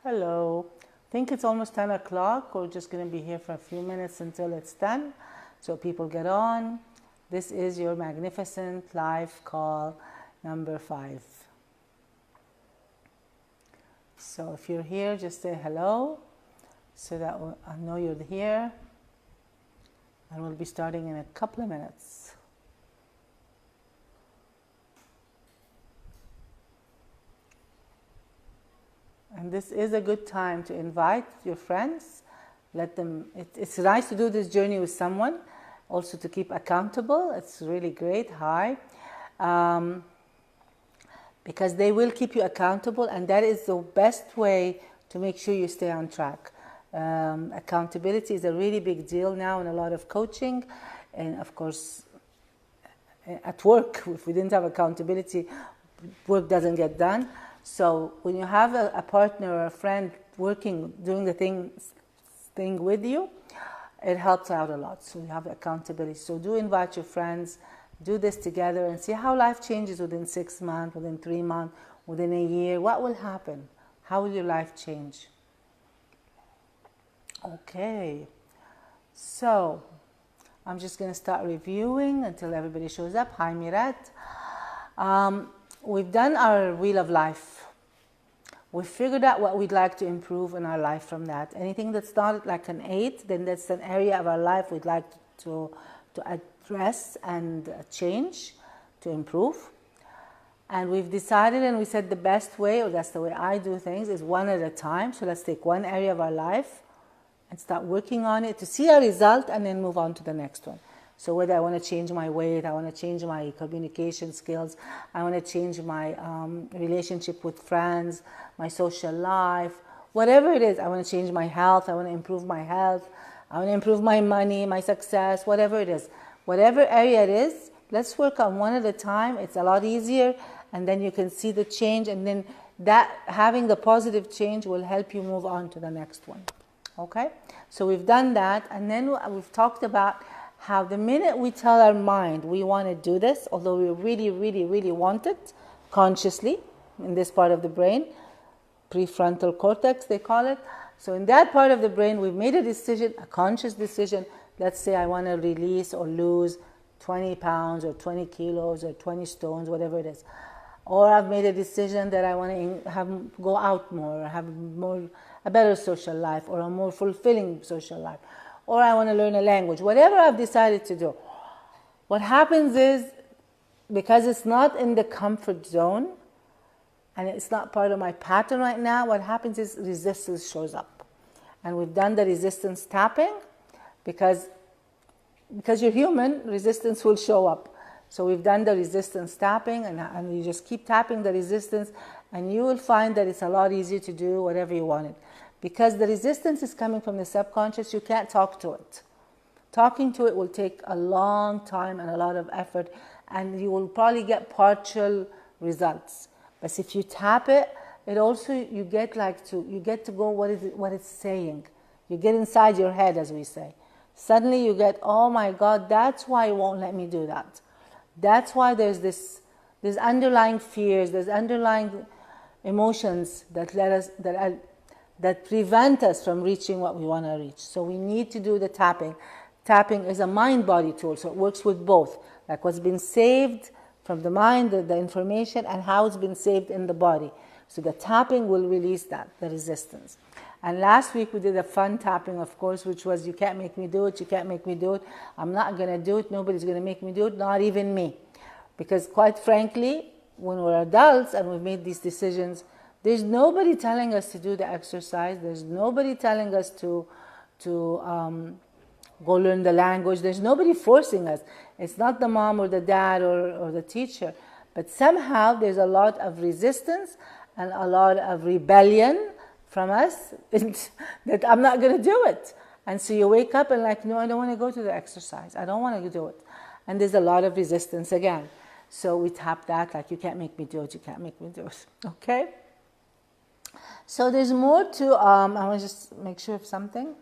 Hello. I think it's almost 10 o'clock. We're just going to be here for a few minutes until it's 10 so people get on. This is your magnificent live call number 5. So if you're here, just say hello so that I know you're here. And we'll be starting in a couple of minutes. And this is a good time to invite your friends. Let them. It's nice to do this journey with someone, also to keep accountable. It's really great. Hi. Because they will keep you accountable, and that is the best way to make sure you stay on track. Accountability is a really big deal now in a lot of coaching, and of course at work. If we didn't have accountability, work doesn't get done. So when you have a partner or a friend working, doing the thing with you, it helps out a lot. So you have accountability. So do invite your friends, do this together and see how life changes within 6 months, within 3 months, within a year. What will happen? How will your life change? Okay. So I'm just going to start reviewing until everybody shows up. Hi, Mirat. We've done our wheel of life. We've figured out what we'd like to improve in our life from that. Anything that's not like an 8, then that's an area of our life we'd like to address and change, to improve. And we've decided, and we said the best way, or that's the way I do things, is one at a time. So let's take one area of our life and start working on it to see a result and then move on to the next one. So whether I want to change my weight, I want to change my communication skills, I want to change my relationship with friends, my social life, whatever it is, I want to change my health, I want to improve my health, I want to improve my money, my success, whatever it is. Whatever area it is, let's work on one at a time. It's a lot easier, and then you can see the change, and then that having the positive change will help you move on to the next one. Okay? So we've done that, and then we've talked about how the minute we tell our mind we want to do this, although we really, really, really want it consciously in this part of the brain, prefrontal cortex they call it. So in that part of the brain, we've made a decision, a conscious decision. Let's say I want to release or lose 20 pounds or 20 kilos or 20 stones, whatever it is. Or I've made a decision that I want to go out more, or have a better social life, or a more fulfilling social life. Or I want to learn a language, whatever I've decided to do. What happens is, because it's not in the comfort zone, and it's not part of my pattern right now, what happens is resistance shows up. And we've done the resistance tapping, because you're human, resistance will show up. So we've done the resistance tapping, and you just keep tapping the resistance, and you will find that it's a lot easier to do whatever you wanted. Because the resistance is coming from the subconscious, you can't talk to it. Talking to it will take a long time and a lot of effort, and you will probably get partial results. But if you tap it, it also, you get to go what it's saying. You get inside your head, as we say. Suddenly you get, oh my God, that's why it won't let me do that. That's why there's underlying fears, there's underlying emotions that prevent us from reaching what we want to reach. So we need to do the tapping. Tapping is a mind-body tool, so it works with both. Like what's been saved from the mind, the information, and how it's been saved in the body. So the tapping will release that, the resistance. And last week we did a fun tapping, of course, which was, you can't make me do it, you can't make me do it, I'm not going to do it, nobody's going to make me do it, not even me. Because quite frankly, when we're adults and we've made these decisions, there's nobody telling us to do the exercise. There's nobody telling us to go learn the language. There's nobody forcing us. It's not the mom or the dad or the teacher. But somehow there's a lot of resistance and a lot of rebellion from us that I'm not going to do it. And so you wake up and like, no, I don't want to go to the exercise. I don't want to do it. And there's a lot of resistance again. So we tap that, like, you can't make me do it. You can't make me do it. Okay? So there's more to, I want to just make sure of something.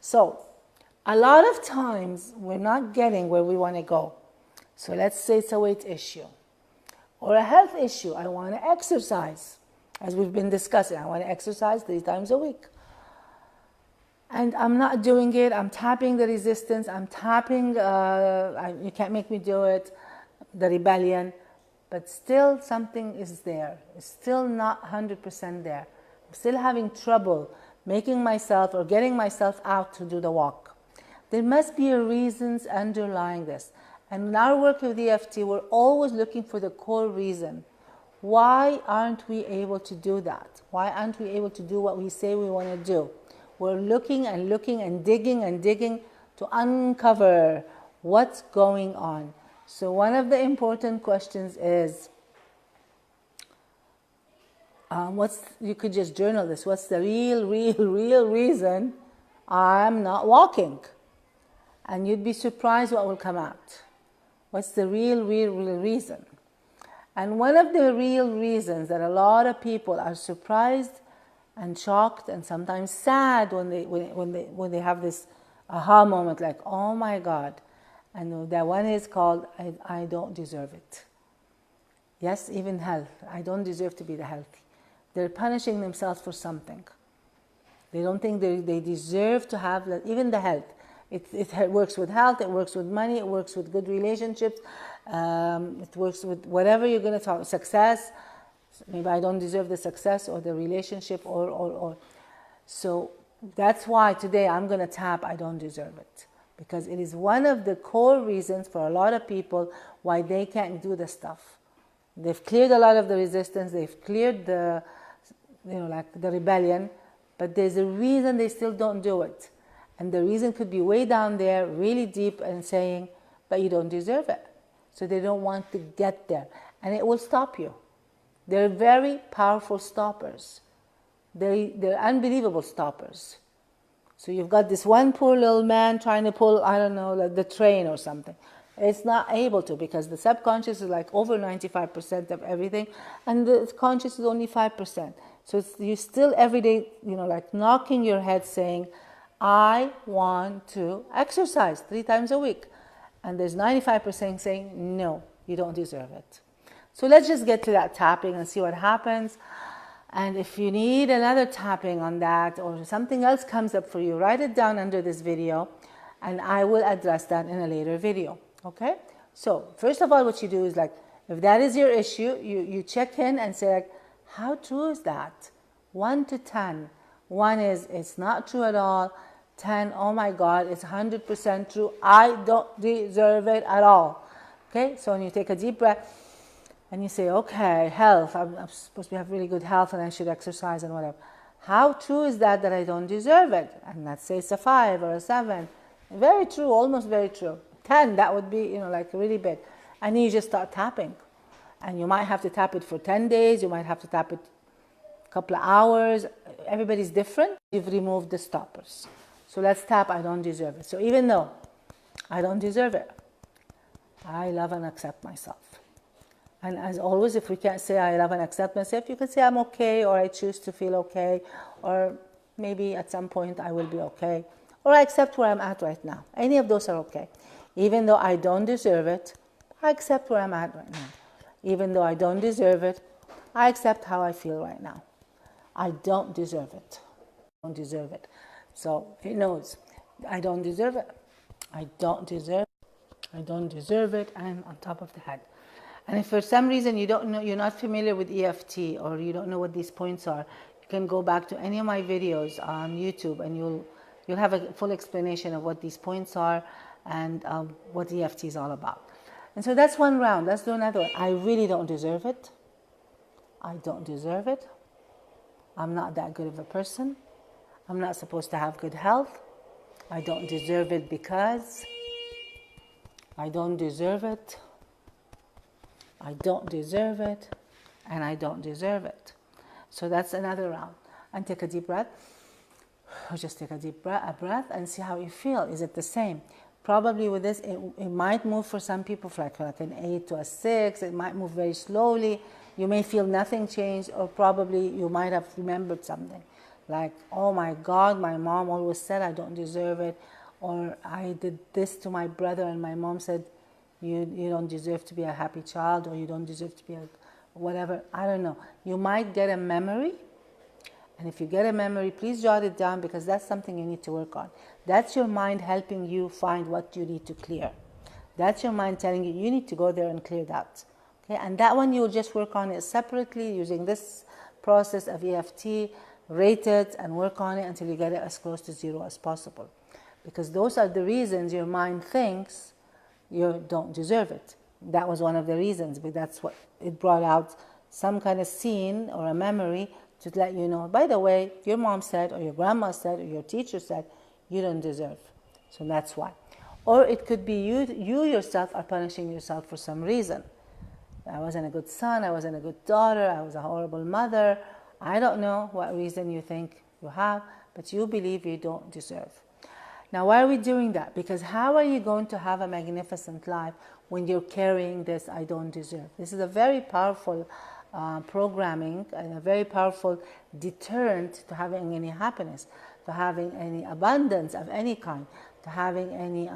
So a lot of times we're not getting where we want to go. So let's say it's a weight issue or a health issue. I want to exercise. as we've been discussing. I want to exercise 3 times a week. And I'm not doing it. I'm tapping the resistance. I'm tapping, you can't make me do it, the rebellion. But still something is there. It's still not 100% there. I'm still having trouble making myself or getting myself out to do the walk. There must be reasons underlying this. And in our work with EFT, we're always looking for the core reason. Why aren't we able to do that? Why aren't we able to do what we say we want to do? We're looking and looking and digging to uncover what's going on. So one of the important questions is, you could just journal this. What's the real reason I'm not walking? And you'd be surprised what will come out. What's the real reason? And one of the real reasons that a lot of people are surprised and shocked and sometimes sad when they have this aha moment, like, oh my God. And that one is called, I don't deserve it. Yes, even health. I don't deserve to be healthy. They're punishing themselves for something. They don't think they deserve to have even the health. It works with health, it works with money, it works with good relationships, it works with whatever you're going to talk, success. Maybe I don't deserve the success or the relationship or. So that's why today I'm going to tap I don't deserve it. Because it is one of the core reasons for a lot of people why they can't do the stuff. They've cleared a lot of the resistance, they've cleared the rebellion, but there's a reason they still don't do it. And the reason could be way down there, really deep, and saying, but you don't deserve it. So they don't want to get there. And it will stop you. They're very powerful stoppers. They're unbelievable stoppers. So you've got this one poor little man trying to pull, I don't know, like the train or something. It's not able to, because the subconscious is like over 95% of everything, and the conscious is only 5%. So you still every day, like knocking your head saying, I want to exercise 3 times a week. And there's 95% saying, no, you don't deserve it. So let's just get to that tapping and see what happens. And if you need another tapping on that or something else comes up for you, write it down under this video and I will address that in a later video. Okay? So first of all, what you do is like, if that is your issue, you check in and say like, how true is that? 1 to 10. 1 is, it's not true at all. 10, oh my God, it's 100% true. I don't deserve it at all. Okay? So when you take a deep breath, and you say, okay, health, I'm supposed to have really good health and I should exercise and whatever. How true is that I don't deserve it? And let's say it's a 5 or a 7. Very true, almost very true. 10, that would be, like really big. And then you just start tapping. And you might have to tap it for 10 days. You might have to tap it a couple of hours. Everybody's different. You've removed the stoppers. So let's tap I don't deserve it. So even though I don't deserve it, I love and accept myself. And as always, if we can't say I love and accept myself, you can say I'm okay, or I choose to feel okay, or maybe at some point I will be okay, or I accept where I'm at right now. Any of those are okay. Even though I don't deserve it, I accept where I'm at right now. Even though I don't deserve it, I accept how I feel right now. I don't deserve it. I don't deserve it. So it knows, I don't deserve it. I don't deserve it. I don't deserve it. I'm on top of the head. And if for some reason you don't know, you're not familiar with EFT, or you don't know what these points are, you can go back to any of my videos on YouTube and you'll have a full explanation of what these points are and what EFT is all about. And so that's one round. Let's do another one. I really don't deserve it. I don't deserve it. I'm not that good of a person. I'm not supposed to have good health. I don't deserve it because I don't deserve it. I don't deserve it, and I don't deserve it. So that's another round. And take a deep breath. Or just take a deep breath and see how you feel. Is it the same? Probably with this, it might move for some people like an 8 to a 6. It might move very slowly. You may feel nothing changed, or probably you might have remembered something. Like, oh my God, my mom always said I don't deserve it. Or I did this to my brother and my mom said, you don't deserve to be a happy child, or you don't deserve to be a whatever, I don't know. You might get a memory. And if you get a memory, please jot it down, because that's something you need to work on. That's your mind helping you find what you need to clear. That's your mind telling you, you need to go there and clear that. Okay? And that one you'll just work on it separately using this process of EFT, rate it and work on it until you get it as close to 0 as possible. Because those are the reasons your mind thinks you don't deserve it. That was one of the reasons, but that's what it brought out, some kind of scene or a memory to let you know, by the way, your mom said, or your grandma said, or your teacher said, you don't deserve. So that's why. Or it could be you yourself are punishing yourself for some reason. I wasn't a good son, I wasn't a good daughter, I was a horrible mother. I don't know what reason you think you have, but you believe you don't deserve. Now, why are we doing that? Because how are you going to have a magnificent life when you're carrying this I don't deserve? This is a very powerful programming and a very powerful deterrent to having any happiness, to having any abundance of any kind, to having any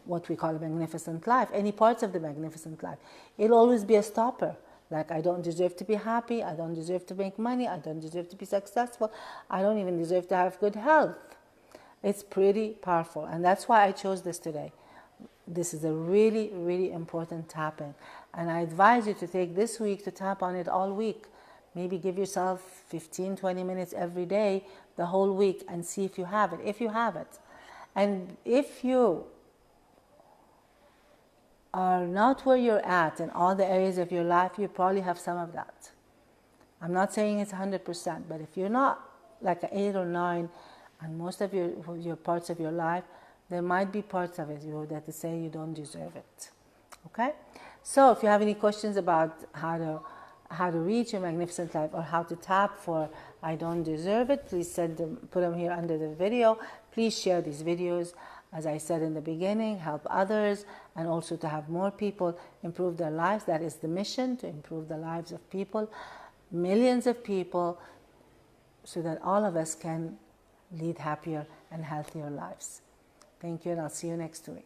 what we call a magnificent life, any parts of the magnificent life. It'll always be a stopper. Like, I don't deserve to be happy, I don't deserve to make money, I don't deserve to be successful, I don't even deserve to have good health. It's pretty powerful, and that's why I chose this today. This is a really, really important tapping, and I advise you to take this week to tap on it all week. Maybe give yourself 15, 20 minutes every day, the whole week, and see if you have it, if you have it. And if you are not where you're at in all the areas of your life, you probably have some of that. I'm not saying it's 100%, but if you're not like an 8 or 9 on most of your parts of your life, there might be parts of it that say you don't deserve it. Okay? So if you have any questions about how to reach your magnificent life, or how to tap for I don't deserve it, please put them here under the video. Please share these videos. As I said in the beginning, help others, and also to have more people improve their lives. That is the mission, to improve the lives of people, millions of people, so that all of us can lead happier and healthier lives. Thank you, and I'll see you next week.